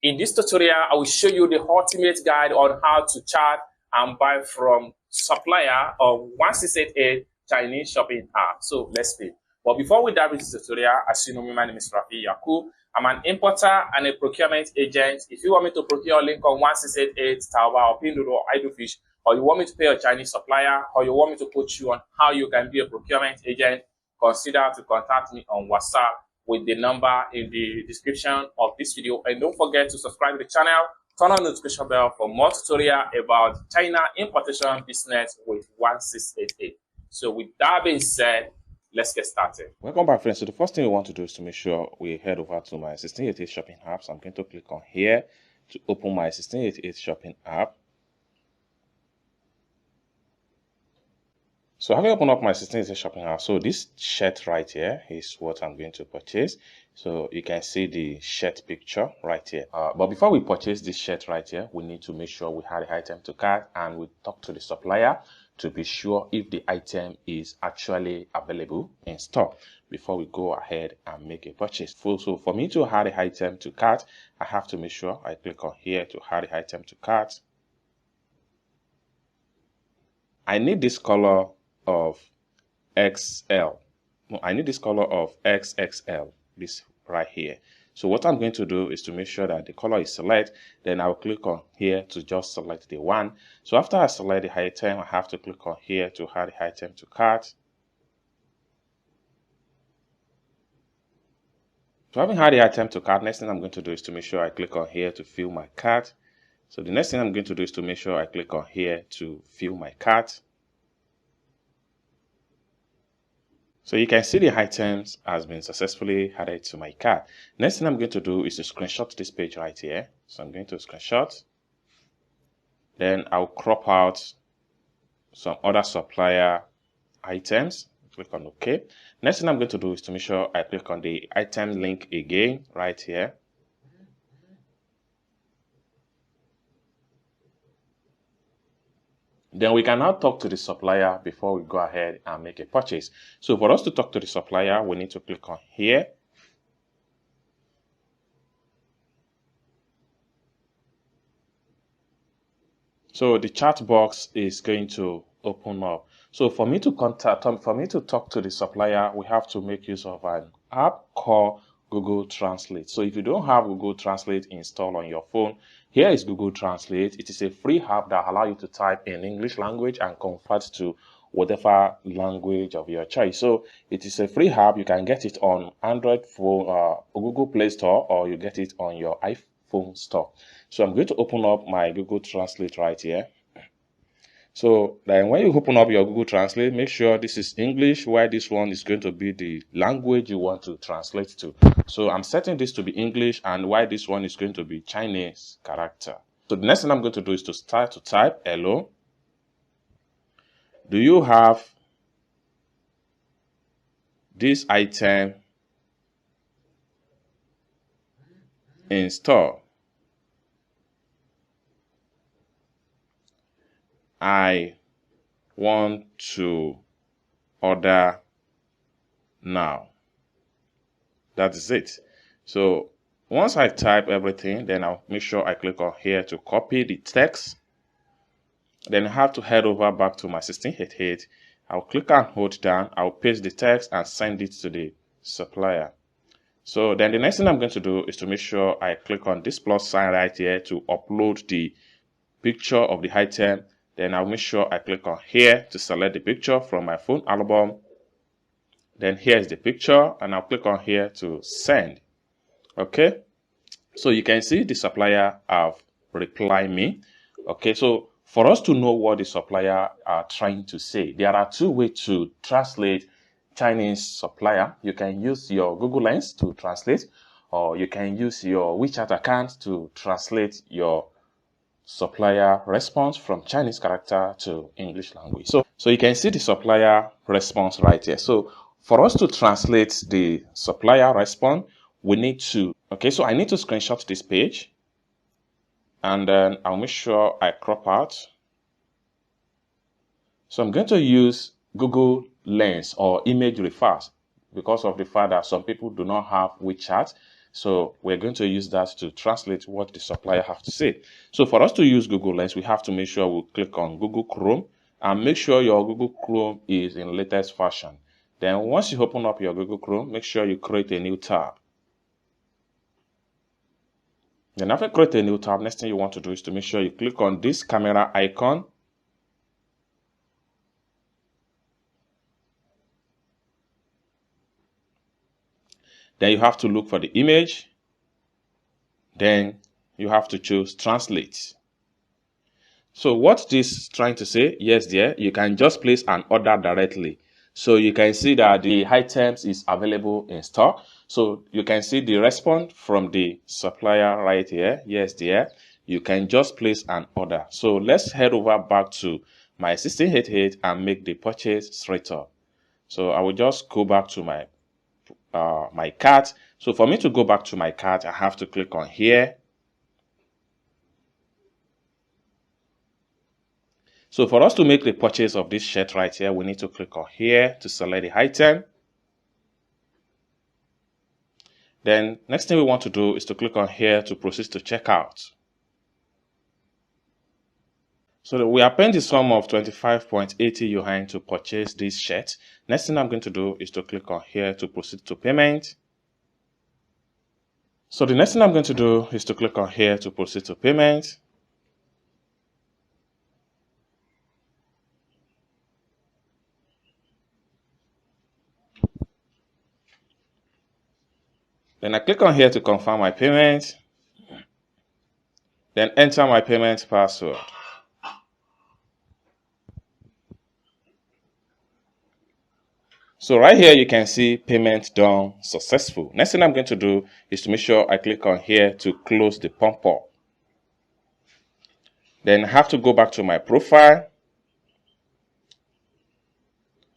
In this tutorial, I will show you the ultimate guide on how to chat and buy from supplier of 1688 Chinese shopping app. So let's begin. But before we dive into the tutorial, as you know me, my name is Rafi Yakub. I'm an importer and a procurement agent. If you want me to procure link on 1688 Taobao or Pinduoduo or Idlefish, or you want me to pay a Chinese supplier, or you want me to coach you on how you can be a procurement agent, consider to contact me on WhatsApp with the number in the description of this video. And don't forget to subscribe to the channel, turn on the notification bell for more tutorial about China importation business with 1688. So with that being said, let's get started. Welcome back, friends. So the first thing we want to do is to make sure we head over to my 1688 shopping app. So I'm going to click on here to open my 1688 shopping app. So having opened up my 1688 shopping app, so this shirt right here is what I'm going to purchase. So you can see the shirt picture right here. But before we purchase this shirt right here, we need to make sure we have the item to cart and we talk to the supplier to be sure if the item is actually available in stock before we go ahead and make a purchase. So for me to add the item to cart, I have to make sure I click on here to add the item to cart. I need this color of XL. No, I need this color of XXL, this right here. So what I'm going to do is to make sure that the color is select, then I'll click on here to just select the one. So after I select the item, I have to click on here to add the item to cart. So having had the item to cart, next thing I'm going to do is to make sure I click on here to fill my cart. So the next thing I'm going to do is to make sure I click on here to fill my cart. So you can see the items has been successfully added to my cart. Next thing I'm going to do is to screenshot this page right here. So I'm going to screenshot. Then I'll crop out some other supplier items. Click on OK. Next thing I'm going to do is to make sure I click on the item link again right here. Then we can now talk to the supplier before we go ahead and make a purchase. So for us to talk to the supplier, we need to click on here. So the chat box is going to open up. So for me to talk to the supplier, we have to make use of an app called Google Translate. So if you don't have Google Translate installed on your phone, here is Google Translate. It is a free app that allows you to type in English language and convert to whatever language of your choice. So it is a free app. You can get it on Android phone, Google Play Store, or you get it on your iPhone store. So I'm going to open up my Google Translate right here. So then when you open up your Google Translate, make sure this is English, while this one is going to be the language you want to translate to. So I'm setting this to be English, and while this one is going to be Chinese character. So the next thing I'm going to do is to start to type, hello. Do you have this item in store? I want to order now. That is it. So once I type everything, then I'll make sure I click on here to copy the text. Then I have to head over back to my 1688. I'll click and hold down. I'll paste the text and send it to the supplier. So then the next thing I'm going to do is to make sure I click on this plus sign right here to upload the picture of the item. Then I'll make sure I click on here to select the picture from my phone album. Then here's the picture, and I'll click on here to send. Okay, so you can see the supplier have replied me. Okay, so for us to know what the supplier are trying to say, there are two ways to translate Chinese supplier. You can use your Google Lens to translate, or you can use your WeChat account to translate your supplier response from Chinese character to English language. So you can see the supplier response right here. So for us to translate the supplier response, we need to, okay, so I need to screenshot this page, and then I'll make sure I crop out. So I'm going to use Google Lens or image reverse because of the fact that some people do not have WeChat. So we're going to use that to translate what the supplier have to say. So for us to use Google Lens, we have to make sure we click on Google Chrome and make sure your Google Chrome is in latest version. Then once you open up your Google Chrome, make sure you create a new tab. Then after create a new tab, next thing you want to do is to make sure you click on this camera icon. Then you have to look for the image. Then you have to choose translate. So what this is trying to say, yes dear, you can just place an order directly. So you can see that the items is available in store. So you can see the response from the supplier right here. Yes dear, you can just place an order. So let's head over back to my 1688 and make the purchase straight up. So I will just go back to my my cart. So for me to go back to my cart, I have to click on here. So for us to make the purchase of this shirt right here, we need to click on here to select the item. Then next thing we want to do is to click on here to proceed to checkout. So we are paying the sum of 25.80 yuan to purchase this shirt. Next thing I'm going to do is to click on here to proceed to payment. So the next thing I'm going to do is to click on here to proceed to payment. Then I click on here to confirm my payment. Then enter my payment password. So right here, you can see payment done successful. Next thing I'm going to do is to make sure I click on here to close the pump up. Then I have to go back to my profile.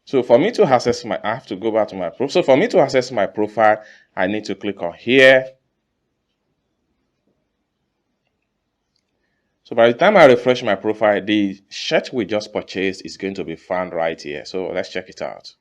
So for me to access I have to go back to my profile. So for me to access my profile, I need to click on here. So by the time I refresh my profile, the shirt we just purchased is going to be found right here. So let's check it out.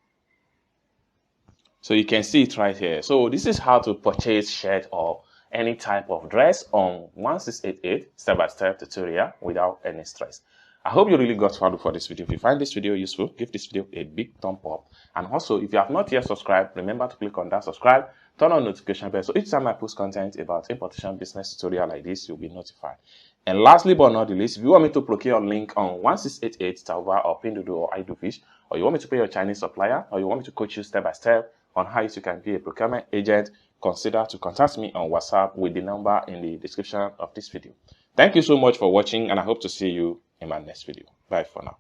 So you can see it right here. So this is how to purchase shirt or any type of dress on 1688 step-by-step tutorial without any stress. I hope you really got value for this video. If you find this video useful, give this video a big thumb up. And also, if you have not yet subscribed, remember to click on that subscribe, turn on notification bell, so each time I post content about importation business tutorial like this, you'll be notified. And lastly but not the least, if you want me to procure a link on 1688 Taobao or Pinduoduo or iDoFish, or you want me to pay your Chinese supplier, or you want me to coach you step by step on how you can be a procurement agent, consider to contact me on WhatsApp with the number in the description of this video. Thank you so much for watching, and I hope to see you in my next video. Bye for now.